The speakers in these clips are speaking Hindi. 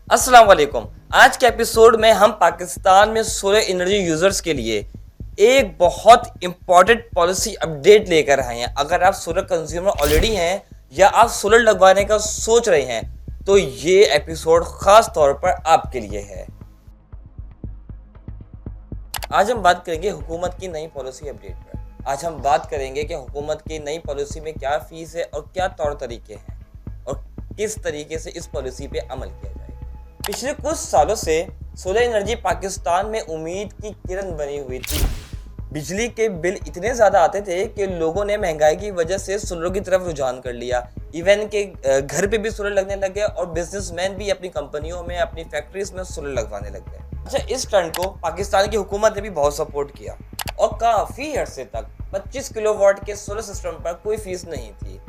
अस्सलाम वालेकुम। आज के एपिसोड में हम पाकिस्तान में सोलर एनर्जी यूजर्स के लिए एक बहुत इंपॉर्टेंट पॉलिसी अपडेट लेकर आए हैं। अगर आप सोलर कंज्यूमर ऑलरेडी हैं या आप सोलर लगवाने का सोच रहे हैं तो ये एपिसोड खास तौर पर आपके लिए है। आज हम बात करेंगे हुकूमत की नई पॉलिसी अपडेट पर। आज हम बात करेंगे कि हुकूमत की नई पॉलिसी में क्या फीस है और क्या तौर तरीके हैं और किस तरीके से इस पॉलिसी पे अमल किया जाए। पिछले कुछ सालों से सोलर एनर्जी पाकिस्तान में उम्मीद की किरण बनी हुई थी। बिजली के बिल इतने ज़्यादा आते थे कि लोगों ने महंगाई की वजह से सोलर की तरफ रुझान कर लिया। इवन के घर पे भी सोलर लगने लग गए और बिजनेसमैन भी अपनी कंपनियों में, अपनी फैक्ट्रीज में सोलर लगवाने लग गए। अच्छा, इस ट्रेंड को पाकिस्तान की हुकूमत ने भी बहुत सपोर्ट किया और काफ़ी अरसे तक 25 किलोवाट के सोलर सिस्टम पर कोई फीस नहीं थी।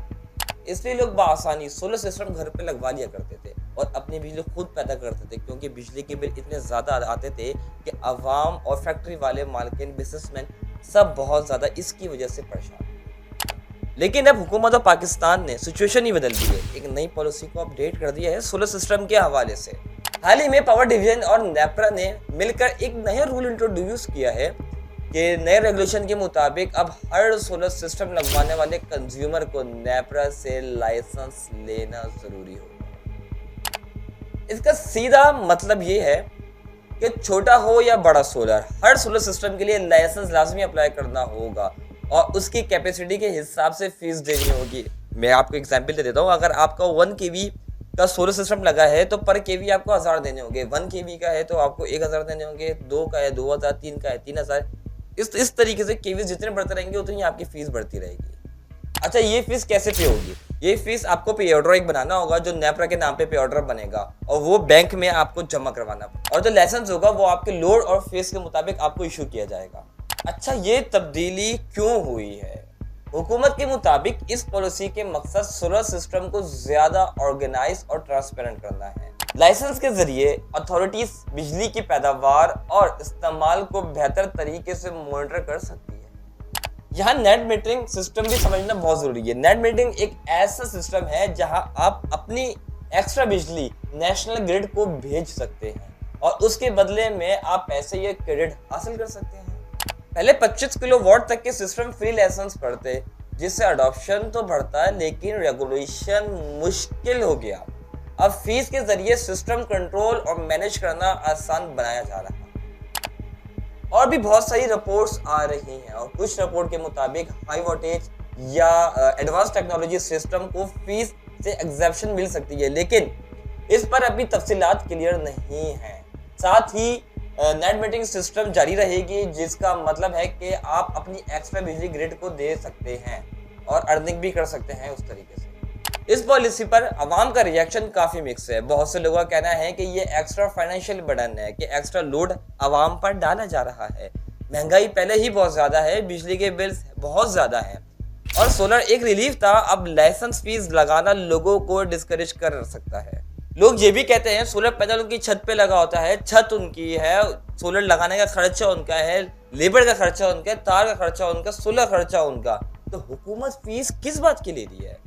इसलिए लोग बआसानी सोलर सिस्टम घर पे लगवा लिया करते थे और अपनी बिजली खुद पैदा करते थे, क्योंकि बिजली के बिल इतने ज़्यादा आते थे कि अवाम और फैक्ट्री वाले, मालकिन, बिजनेसमैन सब बहुत ज़्यादा इसकी वजह से परेशान। लेकिन अब हुकूमत और पाकिस्तान ने सिचुएशन ही बदल दी है। एक नई पॉलिसी को अपडेट कर दिया है सोलर सिस्टम के हवाले से। हाल ही में पावर डिवीजन और नेपरा ने मिलकर एक नया रूल इंट्रोड्यूस किया है कि नए रेगुलेशन के मुताबिक अब हर सोलर सिस्टम लगवाने वाले कंज्यूमर को नेपरा से लाइसेंस लेना जरूरी होगा। इसका सीधा मतलब ये है कि छोटा हो या बड़ा सोलर, हर सोलर सिस्टम के लिए लाइसेंस लाजमी अप्लाई करना होगा और उसकी कैपेसिटी के हिसाब से फीस देनी होगी। मैं आपको एग्जांपल दे देता हूँ। अगर आपका 1 केवी का सोलर सिस्टम लगा है तो पर केवी आपको 1000 देने होंगे। 1 केवी का है तो आपको 1000 देने होंगे। 2 का है 2000, 3 का है 3000। इस तरीके से केवी जितने बढ़ते रहेंगे उतनी आपकी फीस बढ़ती रहेगी। अच्छा, ये फीस कैसे पे होगी? ये फीस आपको पे ऑर्डर एक बनाना होगा जो नेपरा के नाम पे पे ऑर्डर बनेगा और वो बैंक में आपको जमा करवाना और जो लाइसेंस होगा वो आपके लोड और फेस के मुताबिक आपको इशू किया जाएगा। अच्छा, ये तब्दीली क्यों हुई है? हुकूमत के मुताबिक इस पॉलिसी के मकसद सोलर सिस्टम को ज्यादा ऑर्गेनाइज और ट्रांसपेरेंट करना है। लाइसेंस के जरिए अथॉरिटीज बिजली की पैदावार और इस्तेमाल को बेहतर तरीके से मॉनिटर कर सकती है। यहाँ नेट मीटरिंग सिस्टम भी समझना बहुत जरूरी है। नेट मीटरिंग एक ऐसा सिस्टम है जहाँ आप अपनी एक्स्ट्रा बिजली नेशनल ग्रिड को भेज सकते हैं और उसके बदले में आप पैसे या क्रेडिट हासिल कर सकते हैं। पहले 25 किलोवाट तक के सिस्टम फ्री लाइसेंस पड़ते, जिससे अडॉप्शन तो बढ़ता है लेकिन रेगुलेशन मुश्किल हो गया। अब फीस के जरिए सिस्टम कंट्रोल और मैनेज करना आसान बनाया जा रहा है। और भी बहुत सारी रिपोर्ट्स आ रही हैं और कुछ रिपोर्ट के मुताबिक हाई वोल्टेज या एडवांस टेक्नोलॉजी सिस्टम को फीस से एग्जेप्शन मिल सकती है, लेकिन इस पर अभी तफसीलात क्लियर नहीं है। साथ ही नेट मीटरिंग सिस्टम जारी रहेगी, जिसका मतलब है कि आप अपनी एक्स्ट्रा बिजली ग्रिड को दे सकते हैं और अर्निंग भी कर सकते हैं उस तरीके से। इस पॉलिसी पर आवाम का रिएक्शन काफी मिक्स है। बहुत से लोगों का कहना है कि ये एक्स्ट्रा फाइनेंशियल बर्डन है, कि एक्स्ट्रा लोड आवाम पर डाला जा रहा है। महंगाई पहले ही बहुत ज्यादा है, बिजली के बिल्स बहुत ज्यादा हैं और सोलर एक रिलीफ था। अब लाइसेंस फीस लगाना लोगों को डिस्करेज कर सकता है। लोग ये भी कहते हैं सोलर पैनल उनकी छत पे लगा होता है, छत उनकी है, सोलर लगाने का खर्चा उनका है, लेबर का खर्चा उनका है, तार का खर्चा उनका, सोलर खर्चा उनका, तो हुकूमत फीस किस बात की ले रही है?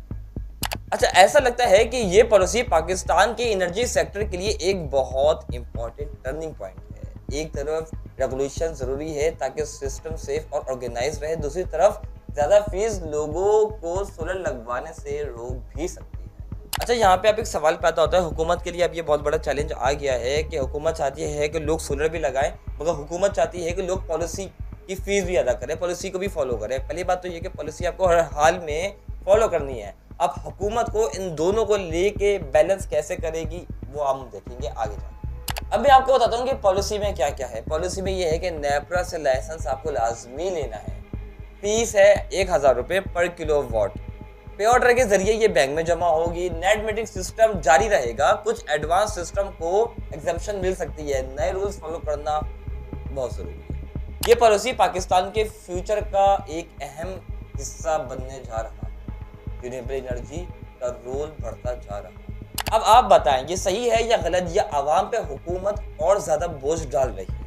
अच्छा, ऐसा लगता है कि ये पॉलिसी पाकिस्तान के एनर्जी सेक्टर के लिए एक बहुत इंपॉर्टेंट टर्निंग पॉइंट है। एक तरफ रेगुलेशन जरूरी है ताकि सिस्टम सेफ और ऑर्गेनाइज रहे, दूसरी तरफ ज्यादा फीस लोगों को सोलर लगवाने से रोक भी सकती है। अच्छा, यहाँ पे आप एक सवाल पैदा होता है हुकूमत के लिए। अब ये बहुत बड़ा चैलेंज आ गया है कि हुकूमत चाहती है कि लोग सोलर भी लगाएं, मगर हुकूमत चाहती है कि लोग पॉलिसी की फीस भी अदा करें, पॉलिसी को भी फॉलो करें। पहली बात तो ये कि पॉलिसी आपको हर हाल में फॉलो करनी है। अब हुकूमत को इन दोनों को लेके बैलेंस कैसे करेगी वो हम देखेंगे आगे जाकर। अब मैं आपको बताता हूँ कि पॉलिसी में क्या क्या है। पॉलिसी में ये है कि नेपरा से लाइसेंस आपको लाजमी लेना है। फीस है 1000 रुपये पर किलोवाट। पे ऑर्डर के जरिए ये बैंक में जमा होगी। नेट मीटरिंग सिस्टम जारी रहेगा। कुछ एडवांस सिस्टम को एग्जेम्पशन मिल सकती है। नए रूल्स फॉलो करना बहुत जरूरी है। ये पॉलिसी पाकिस्तान के फ्यूचर का एक अहम हिस्सा बनने जा रहा है। रिन्यूएबल एनर्जी का रोल बढ़ता जा रहा है। अब आप बताएं, ये सही है या गलत, या आवाम पे हुकूमत और ज्यादा बोझ डाल रही है?